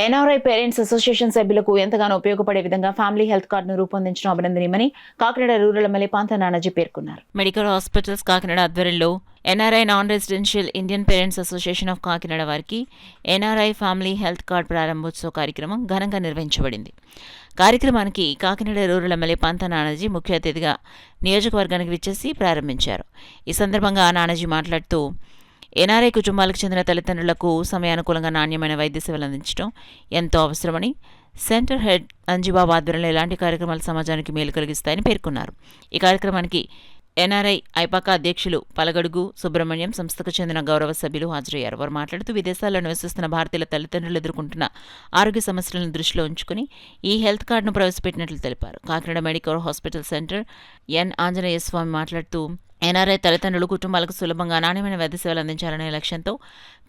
NRI parents association సభ్యులకు ఎంతగానో ఉపయోగపడే విధంగా ఫ్యామిలీ హెల్త్ కార్డును రూపొందించడం అభినందనీయమని కాకినాడ రూరల్ ఎమ్మెల్యే పాంత నానాజీ పేర్కొన్నారు. మెడికల్ హాస్పిటల్స్ కాకినాడ ఆధ్వర్యంలో NRI non residential Indian parents association of Kakinada వారికి ఎన్ఆర్ఐ ఫ్యామిలీ హెల్త్ కార్డ్ ప్రారంభోత్సవ కార్యక్రమం ఘనంగా నిర్వహించబడింది. కార్యక్రమానికి కాకినాడ రూరల్ ఎమ్మెల్యే పాంత నానాజీ ముఖ్య అతిథిగా నియోజకవర్గానికి విచ్చేసి ప్రారంభించారు. ఈ సందర్భంగా నానాజీ మాట్లాడుతూ ఎన్ఆర్ఐ కుటుంబాలకు చెందిన తల్లిదండ్రులకు సమయానుకూలంగా నాణ్యమైన వైద్య సేవలు అందించడం ఎంతో అవసరమని, సెంటర్ హెడ్ అంజీబాబు ఆధ్వర్యంలో ఇలాంటి కార్యక్రమాలు సమాజానికి మేలు కలిగిస్తాయని పేర్కొన్నారు. ఈ కార్యక్రమానికి ఎన్ఆర్ఐ ఐపాక అధ్యక్షులు పలగడుగు సుబ్రహ్మణ్యం, సంస్థకు చెందిన గౌరవ సభ్యులు హాజరయ్యారు. వారు మాట్లాడుతూ విదేశాల్లో నివసిస్తున్న భారతీయుల తల్లిదండ్రులు ఎదుర్కొంటున్న ఆరోగ్య సమస్యలను దృష్టిలో ఉంచుకుని ఈ హెల్త్ కార్డును ప్రవేశపెట్టినట్లు తెలిపారు. కాకినాడ మెడికల్ హాస్పిటల్ సెంటర్ ఎన్ ఆంజనేయ స్వామి మాట్లాడుతూ ఎన్ఆర్ఐ తల్లిదండ్రులు కుటుంబాలకు సులభంగా నాణ్యమైన వైద్య సేవలు అందించాలనే లక్ష్యంతో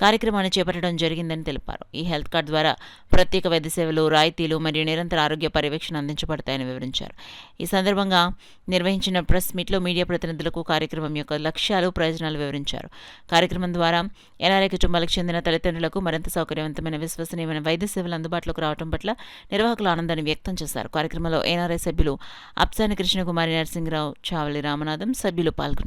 కార్యక్రమాన్ని చేపట్టడం జరిగిందని తెలిపారు. ఈ హెల్త్ కార్డు ద్వారా ప్రత్యేక వైద్య సేవలు, రాయితీలు మరియు నిరంతర ఆరోగ్య పర్యవేక్షణ అందించబడతాయని వివరించారు. ఈ సందర్భంగా నిర్వహించిన ప్రెస్ మీట్లో మీడియా ప్రతినిధులకు కార్యక్రమం యొక్క లక్ష్యాలు, ప్రయోజనాలు వివరించారు. కార్యక్రమం ద్వారా ఎన్ఆర్ఐ కుటుంబాలకు చెందిన తల్లిదండ్రులకు మరింత సౌకర్యవంతమైన, విశ్వసనీయమైన వైద్య సేవలు అందుబాటులోకి రావడం పట్ల నిర్వాహకులు ఆనందాన్ని వ్యక్తం చేశారు. కార్యక్రమంలో ఎన్ఆర్ఐ సభ్యులు అప్సాని కృష్ణకుమారి, నరసింహరావు, చావలి రామనాథం సభ్యులు పాల్గొన్నారు.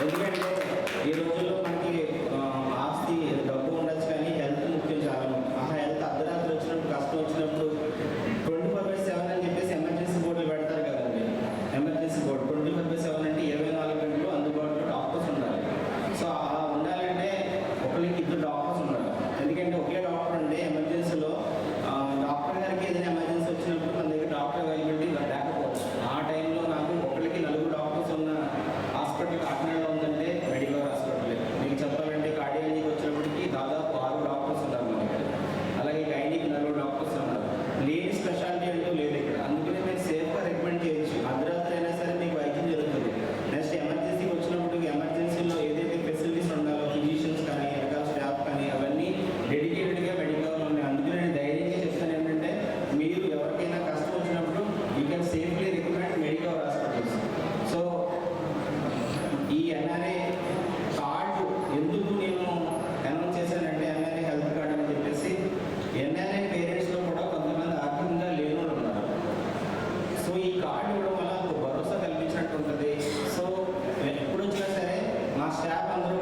ఎందుకంటే ఈ రోజుల్లో మనకి ఆస్తి, డబ్బు ఉండొచ్చు కానీ హెల్త్ ముఖ్యం చాలా. ఆ హెల్త్ అర్ధరాత్రి వచ్చినప్పుడు, కష్టం వచ్చినప్పుడు 24/7 అని చెప్పేసి ఎమర్జెన్సీ బోర్డులు పెడతారు కదండి. ఎమర్జెన్సీ బోర్డు 24/7 అంటే 24 గంటలు అందుబాటులో డాక్టర్స్ ఉండాలి. సో అలా ఉండాలంటే ఒకరికి 2 డాక్టర్స్ ఉండాలి. ఎందుకంటే ఒకే డాక్టర్ అంటే ఎమర్జెన్సీలో డాక్టర్ గారికి ఏదైనా ఎమర్జెన్సీ వచ్చినప్పుడు మన దగ్గర డాక్టర్ అవైలబిలిటీ లేకపోవచ్చు. ఆ టైంలో నాకు ఒకరికి 4 డాక్టర్స్ ఉన్న హాస్పిటల్ కాకినాడలో ఉందంటే మెడికల్ హాస్పిటల్. మీకు చెప్పాలంటే కార్డియాలజీకి వచ్చినప్పటికీ దాదాపు 6 డాక్టర్స్ ఉన్నారు మనకి. అలాగే గైనీకి 4 డాక్టర్స్ ఉన్నారు. లేని స్పెషాలిటీ అంటూ లేదు ఇక్కడ. అందుకనే మీరు సేఫ్గా రికమెండ్ చేయొచ్చు. అర్ధరాత్రి అయినా సరే మీకు వైద్యం జరుగుతుంది. నెక్స్ట్ ఎమర్జెన్సీకి వచ్చినప్పుడు ఎమర్జెన్సీలో ఏదైతే ఫెసిలిటీస్ ఉండాలో, ఫిజిషియన్స్ కానీ, వెనకాల స్టాఫ్ కానీ, అవన్నీ డెడికేటెడ్గా మెడికల్ ఉన్నాయి. అందుకనే నేను ధైర్యంగా చెప్తాను ఏంటంటే మీరు ఎవరికైనా కష్టం వచ్చినప్పుడు you can safely recommend medical hospitals. So ఈ ఎన్ఆర్ఐ కార్డు ఎందుకు నేను అనౌన్స్ చేశానంటే ఎన్ఆర్ఐ హెల్త్ కార్డు అని చెప్పేసి ఎన్ఆర్ఐ పేరెంట్స్లో కూడా కొంతమంది ఆర్థికంగా లేనోళ్ళు ఉన్నారు. సో ఈ కార్డు ఇవ్వడం వల్ల ఒక భరోసా కల్పించినట్టు ఉంటుంది. సో ఎప్పుడు వచ్చినా సరే మా స్టాఫ్ అందరూ